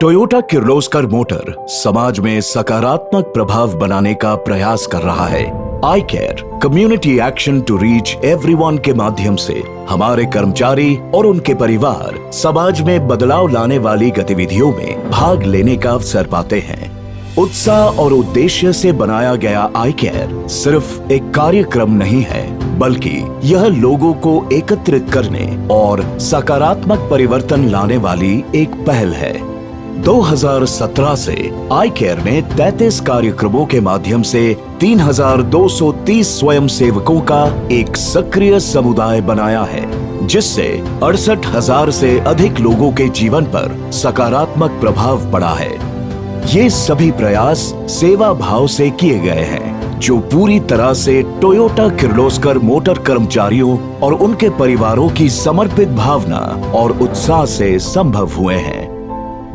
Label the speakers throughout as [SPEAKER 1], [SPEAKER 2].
[SPEAKER 1] Toyota Kirloskar motor समाज में सकारात्मक प्रभाव बनाने का प्रयास कर रहा है। I care community action to reach everyone के माध्यम से हमारे कर्मचारी और उनके परिवार समाज में बदलाव लाने वाली गतिविधियों में भाग लेने का अवसर पाते हैं। उत्साह और उद्देश्य से बनाया गया आई केयर सिर्फ एक कार्यक्रम नहीं है, बल्कि यह लोगों को एकत्रित करने और सकारात्मक परिवर्तन लाने वाली एक पहल है। 2017 से आई केयर ने 33 कार्यक्रमों के माध्यम से 3230 स्वयंसेवकों का एक सक्रिय समुदाय बनाया है, जिससे 68,000 से अधिक लोगों के जीवन पर सकारात्मक प्रभाव पड़ा है। ये सभी प्रयास सेवा भाव से किए गए हैं, जो पूरी तरह से टोयोटा किर्लोस्कर मोटर कर्मचारियों और उनके परिवारों की समर्पित भावना और उत्साह से संभव हुए हैं।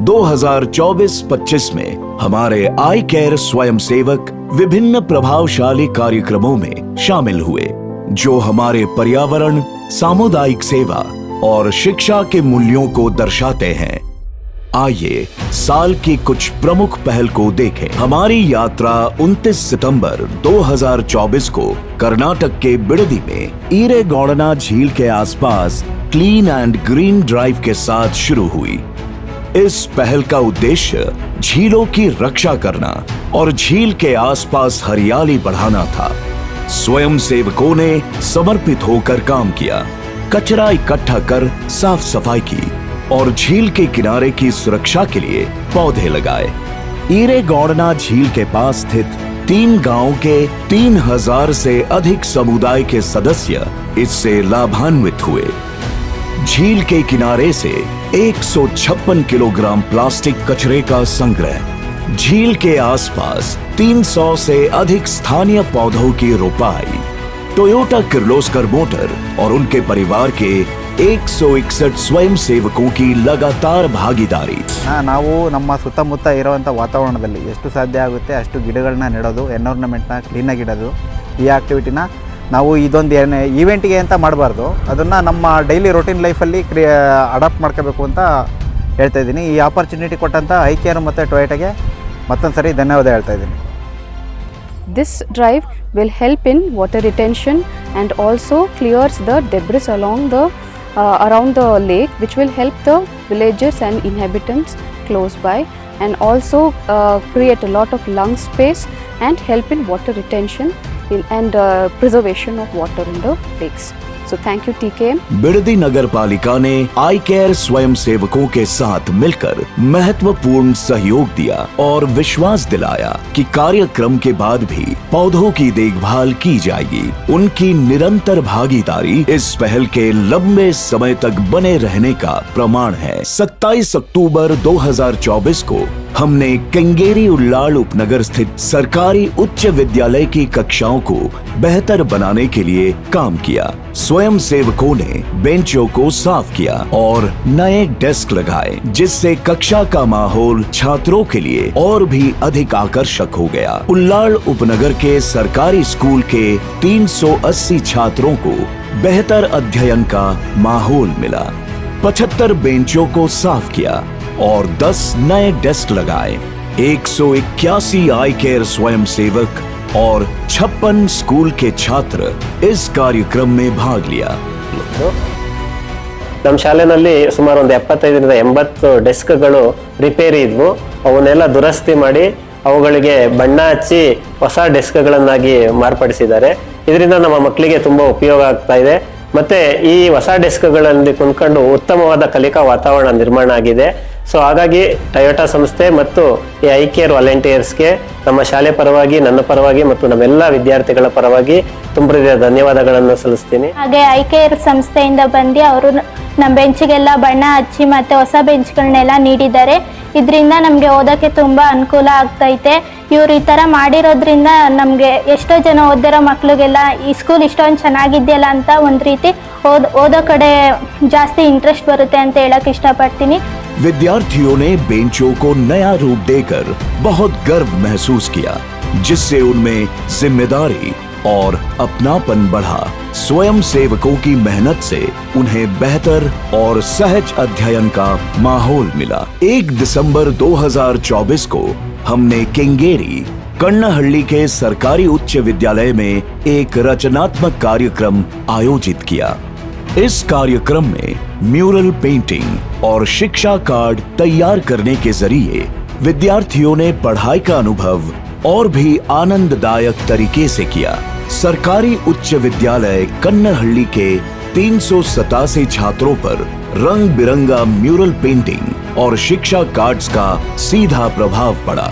[SPEAKER 1] 2024-25 में हमारे आई केयर स्वयंसेवक विभिन्न प्रभावशाली कार्यक्रमों में शामिल हुए, जो हमारे पर्यावरण, सामुदायिक सेवा और शिक्षा के मूल्यों को दर्शाते हैं। आइए साल की कुछ प्रमुख पहल को देखें। हमारी यात्रा 29 सितंबर 2024 को कर्नाटक के बिडदी में ईरेगौडना झील के आसपास क्लीन एंड ग्रीन ड्राइव के साथ शुरू हुई। इस पहल का उद्देश्य झीलों की रक्षा करना और झील के आसपास हरियाली बढ़ाना था। स्वयंसेवकों ने समर्पित होकर काम किया, कचरा इकट्ठा कर साफ सफाई की और झील के किनारे की सुरक्षा के लिए पौधे लगाए। ईरेगौडना झील के पास स्थित 3 गांवों के 3000 से अधिक समुदाय के सदस्य इससे लाभान्वित हुए। झील के किनारे से 156 किलोग्राम प्लास्टिक कचरे का संग्रह, झील के आसपास 300 से अधिक स्थानीय पौधों की रोपाई, टोयोटा किर्लोस्कर मोटर और उनके परिवार के 161 स्वयं सेवकों की लगातार भागीदारी।
[SPEAKER 2] ನಾವು ನಮ್ಮ ಸುತ್ತಮುತ್ತ ಇರುವಂಥ ವಾತಾವರಣದಲ್ಲಿ ಎಷ್ಟು ಸಾಧ್ಯ ಆಗುತ್ತೆ ಅಷ್ಟು ಗಿಡಗಳನ್ನ ನೆಡೋದು, ಎನ್ವೈರನ್ಮೆಂಟ್ನ ಕ್ಲೀನಾಗಿ ಇಡೋದು, ಈ ಆಕ್ಟಿವಿಟಿನ ನಾವು ಇದೊಂದು ಈವೆಂಟ್ಗೆ ಅಂತ ಮಾಡಬಾರ್ದು, ಅದನ್ನು ನಮ್ಮ ಡೈಲಿ ರೊಟೀನ್ ಲೈಫಲ್ಲಿ ಅಡಾಪ್ಟ್ ಮಾಡ್ಕೋಬೇಕು ಅಂತ ಹೇಳ್ತಾ ಇದ್ದೀನಿ। ಈ ಆಪರ್ಚುನಿಟಿ ಕೊಟ್ಟಂಥ ಐ ಕೇರ್ ಮತ್ತು ಟೊಯೋಟಾಗೆ ಮತ್ತೊಂದು ಸರಿ ಧನ್ಯವಾದ ಹೇಳ್ತಾ ಇದ್ದೀನಿ।
[SPEAKER 3] This drive will help in water retention and also clears the debris around the lake, which will help the villagers and inhabitants close by, and also create a lot of lung space and help in water retention and preservation of water in the lakes. So thank you TKM।
[SPEAKER 1] बिडदी नगर पालिका ने आई care स्वयं सेवकों के साथ मिलकर महत्वपूर्ण सहयोग दिया और विश्वास दिलाया कि कार्यक्रम के बाद भी पौधों की देखभाल की जाएगी। उनकी निरंतर भागीदारी इस पहल के लंबे समय तक बने रहने का प्रमाण है। 27 अक्टूबर 2024 को हमने केंगेरी उल्लाल उपनगर स्थित सरकारी उच्च विद्यालय की कक्षाओं को बेहतर बनाने के लिए काम किया। स्वयं सेवकों ने बेंचों को साफ किया और नए डेस्क लगाए, जिससे कक्षा का माहौल छात्रों के लिए और भी अधिक आकर्षक हो गया। उल्लाल उपनगर के सरकारी स्कूल के 380 छात्रों को बेहतर अध्ययन का माहौल मिला। 75 बेंचों को साफ किया और 10 नए डेस्क लगाए। 181 आई केयर स्वयं सेवक और 56 स्कूल के छात्र इस कार्यक्रम में भाग लिया।
[SPEAKER 4] ನಮ್ಮ ಶಾಲೆಯಲ್ಲಿ ಸುಮಾರು ಒಂದು 75ರಿಂದ 80 ಡೆಸ್ಕ್ಗಳು ರಿಪೇರಿ ಇದ್ವು, ಅವನ್ನೆಲ್ಲ ದುರಸ್ತಿ ಮಾಡಿ ಅವುಗಳಿಗೆ ಬಣ್ಣ ಹಚ್ಚಿ ಹೊಸ ಡೆಸ್ಕ್ಗಳನ್ನಾಗಿ ಮಾರ್ಪಡಿಸಿದ್ದಾರೆ। ಇದರಿಂದ ನಮ್ಮ ಮಕ್ಕಳಿಗೆ ತುಂಬಾ ಉಪಯೋಗ ಆಗ್ತಾ ಇದೆ। ಮತ್ತೆ ಈ ಹೊಸ ಡೆಸ್ಕ್ಗಳಲ್ಲಿ ಕುಂತ್ಕೊಂಡು ಉತ್ತಮವಾದ ಕಲಿಕಾ ವಾತಾವರಣ ನಿರ್ಮಾಣ ಆಗಿದೆ। ಸೊ ಹಾಗಾಗಿ ಟೊಯೋಟಾ ಸಂಸ್ಥೆ ಮತ್ತು ಈ ಐ ಕೇರ್ ವಾಲಂಟಿಯರ್ಸ್ಗೆ ನಮ್ಮ ಶಾಲೆ ಪರವಾಗಿ, ನನ್ನ ಪರವಾಗಿ ಮತ್ತು ನಮ್ಮೆಲ್ಲ ವಿದ್ಯಾರ್ಥಿಗಳ ಪರವಾಗಿ ತುಂಬ ಧನ್ಯವಾದಗಳನ್ನು ಸಲ್ಲಿಸ್ತೀನಿ।
[SPEAKER 5] ಹಾಗೆ ಐ ಕೇರ್ ಸಂಸ್ಥೆಯಿಂದ ಬಂದು ಅವರು ನಮ್ಮ ಬೆಂಚಿಗೆಲ್ಲ ಬಣ್ಣ ಹಚ್ಚಿ ಮತ್ತೆ ಹೊಸ ಬೆಂಚ್ಗಳನ್ನೆಲ್ಲ ನೀಡಿದ್ದಾರೆ। ಇದರಿಂದ ನಮಗೆ ಓದೋಕ್ಕೆ ತುಂಬ ಅನುಕೂಲ ಆಗ್ತೈತೆ। ಇವ್ರು ಈ ಥರ ಮಾಡಿರೋದ್ರಿಂದ ನಮಗೆ ಎಷ್ಟೋ ಜನ ಓದಿರೋ ಮಕ್ಕಳಿಗೆಲ್ಲ ಈ ಸ್ಕೂಲ್ ಇಷ್ಟೊಂದು ಚೆನ್ನಾಗಿದೆಯಲ್ಲ ಅಂತ ಒಂದು ರೀತಿ ಓದೋ ಕಡೆ ಜಾಸ್ತಿ ಇಂಟ್ರೆಸ್ಟ್ ಬರುತ್ತೆ ಅಂತ ಹೇಳಕ್ ಇಷ್ಟಪಡ್ತೀನಿ।
[SPEAKER 1] विद्यार्थियों ने बेंचों को नया रूप देकर बहुत गर्व महसूस किया, जिससे उनमें जिम्मेदारी और अपनापन बढ़ा। स्वयं सेवकों की मेहनत से उन्हें बेहतर और सहज अध्ययन का माहौल मिला। 1 दिसंबर 2024 को हमने केंगेरी कन्नहल्ली के सरकारी उच्च विद्यालय में एक रचनात्मक कार्यक्रम आयोजित किया। इस कार्यक्रम में म्यूरल पेंटिंग और शिक्षा कार्ड तैयार करने के जरिए विद्यार्थियों ने पढ़ाई का अनुभव और भी आनंददायक तरीके से किया। सरकारी उच्च विद्यालय कन्नहल्ली के 387 छात्रों पर रंग बिरंगा म्यूरल पेंटिंग और शिक्षा कार्ड्स का सीधा प्रभाव पड़ा।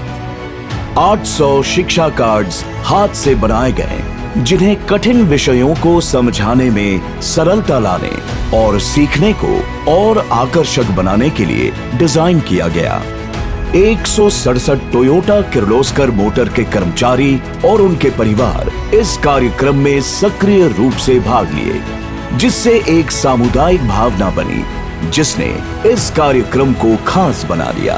[SPEAKER 1] 800 शिक्षा कार्ड्स हाथ से बनाए गए, जिन्हें कठिन विषयों को समझाने में सरलता लाने और सीखने को और आकर्षक बनाने के लिए डिजाइन किया गया। 167 टोयोटा किर्लोस्कर मोटर के कर्मचारी और उनके परिवार इस कार्यक्रम में सक्रिय रूप से भाग लिए, जिससे एक सामुदायिक भावना बनी, जिसने इस कार्यक्रम को खास बना दिया।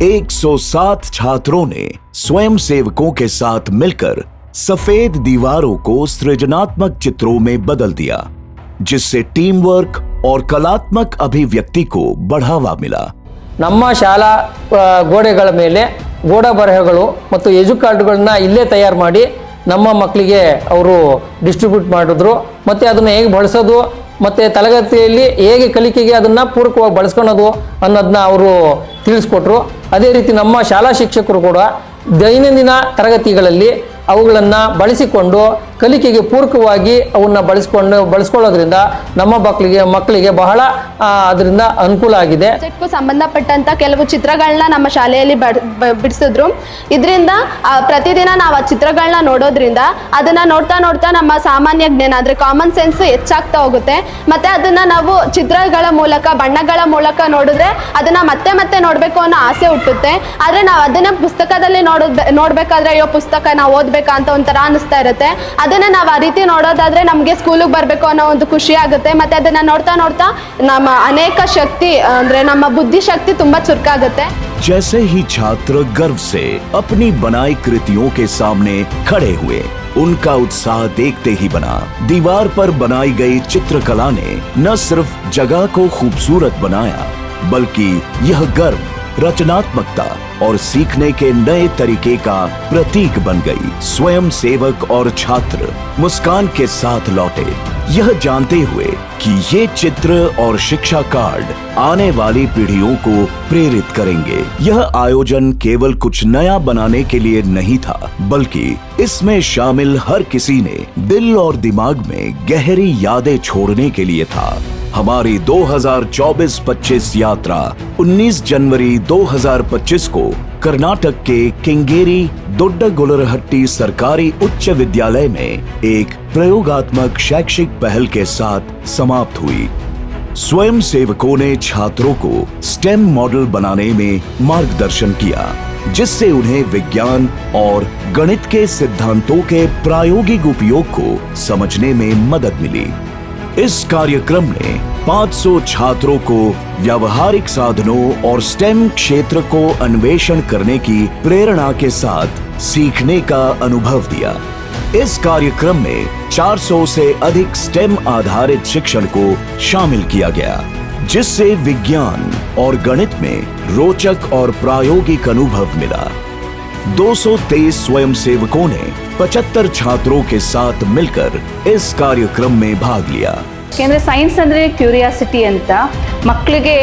[SPEAKER 1] 107 छात्रों ने स्वयं सेवकों के साथ मिलकर सफेद दीवारों को सृजनात्मक चित्रों में बदल दिया, जिससे टीम वर्क और कलात्मक अभिव्यक्ति को बढ़ावा मिला।
[SPEAKER 6] ನಮ್ಮ ಶಾಲಾ ಗೋಡೆಗಳ ಮೇಲೆ ಗೋಡೆ ಬರಹಗಳು ಮತ್ತು ಎಜು ಕಾರ್ಡ್ಗಳನ್ನ ಇಲ್ಲೇ ತಯಾರು ಮಾಡಿ ನಮ್ಮ ಮಕ್ಕಳಿಗೆ ಅವರು ಡಿಸ್ಟ್ರಿಬ್ಯೂಟ್ ಮಾಡಿದ್ರು। ಮತ್ತು ಅದನ್ನು ಹೇಗೆ ಬಳಸೋದು ಮತ್ತು ತರಗತಿಯಲ್ಲಿ ಹೇಗೆ ಕಲಿಕೆಗೆ ಅದನ್ನು ಪೂರಕವಾಗಿ ಬಳಸ್ಕೊಳ್ಳೋದು ಅನ್ನೋದನ್ನ ಅವರು ತಿಳಿಸ್ಕೊಟ್ರು। ಅದೇ ರೀತಿ ನಮ್ಮ ಶಾಲಾ ಶಿಕ್ಷಕರು ಕೂಡ ದೈನಂದಿನ ತರಗತಿಗಳಲ್ಲಿ ಅವುಗಳನ್ನು ಬಳಸಿಕೊಂಡು ಕಲಿಕೆಗೆ ಪೂರಕವಾಗಿ ಅವನ್ನ ಬಳಸ್ಕೊಳ್ಳೋದ್ರಿಂದ ನಮ್ಮ ಮಕ್ಕಳಿಗೆ ಬಹಳ ಅದರಿಂದ ಅನುಕೂಲ ಆಗಿದೆ।
[SPEAKER 7] ಸಬ್ಜೆಕ್ಟ್ಗೂ ಸಂಬಂಧಪಟ್ಟಂತ ಕೆಲವು ಚಿತ್ರಗಳನ್ನ ನಮ್ಮ ಶಾಲೆಯಲ್ಲಿ ಬಿಡಿಸಿದ್ರು। ಇದರಿಂದ ಪ್ರತಿದಿನ ನಾವು ಆ ಚಿತ್ರಗಳನ್ನ ನೋಡೋದ್ರಿಂದ ಅದನ್ನ ನೋಡ್ತಾ ನಮ್ಮ ಸಾಮಾನ್ಯ ಜ್ಞಾನ ಅಂದ್ರೆ ಕಾಮನ್ ಸೆನ್ಸ್ ಹೆಚ್ಚಾಗ್ತಾ ಹೋಗುತ್ತೆ। ಮತ್ತೆ ಅದನ್ನ ನಾವು ಚಿತ್ರಗಳ ಮೂಲಕ ಬಣ್ಣಗಳ ಮೂಲಕ ನೋಡಿದ್ರೆ ಅದನ್ನ ಮತ್ತೆ ನೋಡ್ಬೇಕು ಅನ್ನೋ ಆಸೆ ಹುಟ್ಟುತ್ತೆ। ಆದ್ರೆ ನಾವು ಅದನ್ನ ಪುಸ್ತಕದಲ್ಲಿ ನೋಡ್ಬೇಕಾದ್ರೆ ಅಯ್ಯೋ ಪುಸ್ತಕ ನಾವು ಓದ್ಬೇಕಂತ ಒಂಥರ ಅನಿಸ್ತಾ ಇರುತ್ತೆ। ಅದನ್ನ ನಾವು ಆ ರೀತಿ ನೋಡೋದಾದ್ರೆ ನಮಗೆ ಸ್ಕೂಲಿಗೆ ಬರಬೇಕು ಅನ್ನೋ ಒಂದು ಖುಷಿ ಆಗುತ್ತೆ। ಮತ್ತೆ ಅದನ್ನ ನೋಡ್ತಾ ನಮ್ಮ ಅನೇಕ ಶಕ್ತಿ ಅಂದ್ರೆ ನಮ್ಮ ಬುದ್ಧಿ ಶಕ್ತಿ ತುಂಬಾ ಚುರುಕಾಗುತ್ತೆ।
[SPEAKER 1] जैसे ही छात्र गर्व से अपनी बनाई कृतियों के सामने खड़े हुए, उनका उत्साह देखते ही बना। दीवार पर बनाई गई चित्रकला ने न सिर्फ जगह को खूबसूरत बनाया, बल्कि यह गर्व, रचनात्मकता और सीखने के नए तरीके का प्रतीक बन गई। स्वयं सेवक और छात्र मुस्कान के साथ लौटे, यह जानते हुए कि ये चित्र और शिक्षा कार्ड आने वाली पीढ़ियों को प्रेरित करेंगे। यह आयोजन केवल कुछ नया बनाने के लिए नहीं था, बल्कि इसमें शामिल हर किसी ने दिल और दिमाग में गहरी यादें छोड़ने के लिए था। हमारी 2024-25 यात्रा 19 जनवरी 2025 को कर्नाटक के केंगेरी दोड्डगुलरहट्टी सरकारी उच्च विद्यालय में एक प्रयोगात्मक शैक्षिक पहल के साथ समाप्त हुई। स्वयं सेवकों ने छात्रों को स्टेम मॉडल बनाने में मार्गदर्शन किया, जिससे उन्हें विज्ञान और गणित के सिद्धांतों के प्रायोगिक उपयोग को समझने में मदद मिली। इस कार्यक्रम ने 500 छात्रों को व्यावहारिक साधनों और स्टेम क्षेत्र को अन्वेषण करने की प्रेरणा के साथ सीखने का अनुभव दिया। इस कार्यक्रम में 400 से अधिक स्टेम आधारित शिक्षण को शामिल किया गया, जिससे विज्ञान और गणित में रोचक और प्रायोगिक अनुभव मिला। 223 स्वयं सेवकों ने 75 छात्रों के साथ मिलकर इस कार्यक्रम में भाग लिया।
[SPEAKER 8] ಯಾಕೆಂದರೆ ಸೈನ್ಸ್ ಅಂದರೆ ಕ್ಯೂರಿಯಾಸಿಟಿ ಅಂತ, ಮಕ್ಕಳಿಗೆ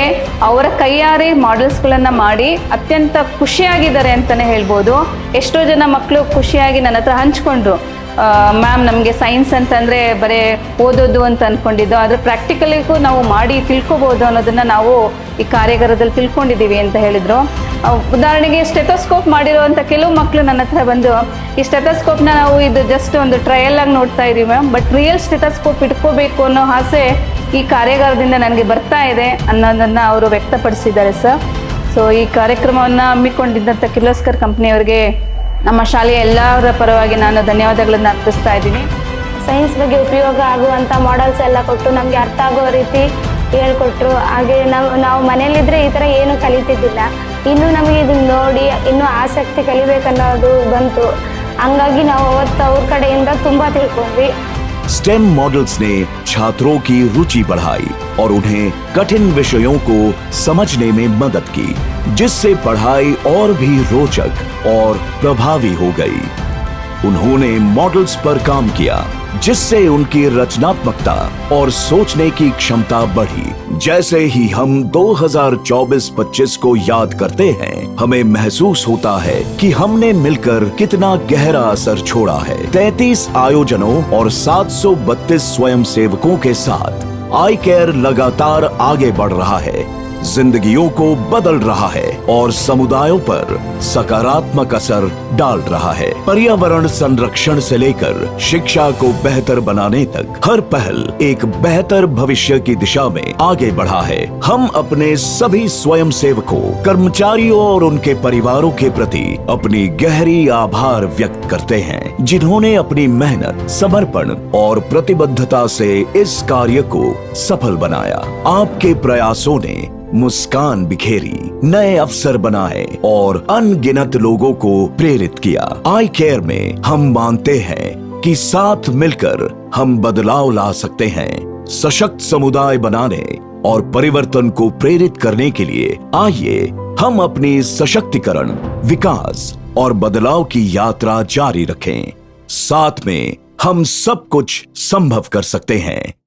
[SPEAKER 8] ಅವರ ಕೈಯಾರೆ ಮಾಡೆಲ್ಸ್ಗಳನ್ನು ಮಾಡಿ ಅತ್ಯಂತ ಖುಷಿಯಾಗಿದ್ದಾರೆ ಅಂತಲೇ ಹೇಳ್ಬೋದು। ಎಷ್ಟೋ ಜನ ಮಕ್ಕಳು ಖುಷಿಯಾಗಿ ನನ್ನ ಹತ್ರ ಹಂಚ್ಕೊಂಡ್ರು, ಮ್ಯಾಮ್ ನಮಗೆ ಸೈನ್ಸ್ ಅಂತಂದರೆ ಬರೀ ಓದೋದು ಅಂತ ಅಂದ್ಕೊಂಡಿದ್ದು, ಆದರೆ ಪ್ರಾಕ್ಟಿಕಲಿಗೂ ನಾವು ಮಾಡಿ ತಿಳ್ಕೊಬೋದು ಅನ್ನೋದನ್ನು ನಾವು ಈ ಕಾರ್ಯಾಗಾರದಲ್ಲಿ ತಿಳ್ಕೊಂಡಿದ್ದೀವಿ ಅಂತ ಹೇಳಿದರು। ಉದಾಹರಣೆಗೆ ಸ್ಟೆಥೋಸ್ಕೋಪ್ ಮಾಡಿರುವಂಥ ಕೆಲವು ಮಕ್ಕಳು ನನ್ನ ಹತ್ರ ಬಂದು, ಈ ಸ್ಟೆಥೋಸ್ಕೋಪ್ನ ನಾವು ಇದು ಜಸ್ಟ್ ಒಂದು ಟ್ರಯಲ್ ಆಗಿ ನೋಡ್ತಾ ಇದ್ದೀವಿ ಮ್ಯಾಮ್, ಬಟ್ ರಿಯಲ್ ಸ್ಟೆಥೋಸ್ಕೋಪ್ ಇಟ್ಕೋಬೇಕು ಅನ್ನೋ ಆಸೆ ಈ ಕಾರ್ಯಾಗಾರದಿಂದ ನನಗೆ ಬರ್ತಾ ಇದೆ ಅನ್ನೋದನ್ನು ಅವರು ವ್ಯಕ್ತಪಡಿಸಿದ್ದಾರೆ ಸರ್। ಸೊ ಈ ಕಾರ್ಯಕ್ರಮವನ್ನು ಹಮ್ಮಿಕೊಂಡಿದ್ದಂಥ ಕಿರ್ಲೋಸ್ಕರ್ ಕಂಪ್ನಿಯವರಿಗೆ ನಮ್ಮ ಶಾಲೆಯ ಎಲ್ಲರ ಪರವಾಗಿ ನಾನು ಧನ್ಯವಾದಗಳನ್ನು ಅರ್ಪಿಸ್ತಾ ಇದ್ದೀನಿ।
[SPEAKER 5] ಸೈನ್ಸ್ ಬಗ್ಗೆ ಉಪಯೋಗ ಆಗುವಂಥ ಮಾಡೆಲ್ಸ್ ಎಲ್ಲ ಕೊಟ್ಟು ನಮಗೆ ಅರ್ಥ ಆಗೋ ರೀತಿ ಹೇಳ್ಕೊಟ್ರು। ಹಾಗೆ ನಾವು ಮನೇಲಿದ್ದರೆ ಈ ಥರ ಏನು ಕಲಿತಿದ್ದಿಲ್ಲ, ಇನ್ನೂ ನಮಗೆ ಇದನ್ನು ನೋಡಿ ಇನ್ನೂ ಆಸಕ್ತಿ ಕಲಿಬೇಕನ್ನೋದು ಬಂತು। ಹಂಗಾಗಿ ನಾವು ಅವತ್ತು ಅವ್ರ ಕಡೆಯಿಂದ ತುಂಬ ತಿಳ್ಕೊಂಡ್ವಿ.
[SPEAKER 1] स्टेम मॉडल्स ने छात्रों की रुचि बढ़ाई और उन्हें कठिन विषयों को समझने में मदद की, जिससे पढ़ाई और भी रोचक और प्रभावी हो गई। उन्होंने मॉडल्स पर काम किया, जिससे उनकी रचनात्मकता और सोचने की क्षमता बढ़ी। जैसे ही हम 2024-25 को याद करते हैं, हमें महसूस होता है कि हमने मिलकर कितना गहरा असर छोड़ा है। 33 आयोजनों और 732 स्वयंसेवकों के साथ आई केयर लगातार आगे बढ़ रहा है, जिंदगियों को बदल रहा है और समुदायों पर सकारात्मक असर डाल रहा है। पर्यावरण संरक्षण से लेकर शिक्षा को बेहतर बनाने तक हर पहल एक बेहतर भविष्य की दिशा में आगे बढ़ा है। हम अपने सभी स्वयंसेवकों, कर्मचारियों और उनके परिवारों के प्रति अपनी गहरी आभार व्यक्त करते हैं, जिन्होंने अपनी मेहनत, समर्पण और प्रतिबद्धता से इस कार्य को सफल बनाया। आपके प्रयासों ने मुस्कान बिखेरी, नए अवसर बनाए और अनगिनत लोगों को प्रेरित किया। आई केयर में हम मानते हैं कि साथ मिलकर हम बदलाव ला सकते हैं। सशक्त समुदाय बनाने और परिवर्तन को प्रेरित करने के लिए आइए हम अपनी सशक्तिकरण, विकास और बदलाव की यात्रा जारी रखें। साथ में हम सब कुछ संभव कर सकते हैं।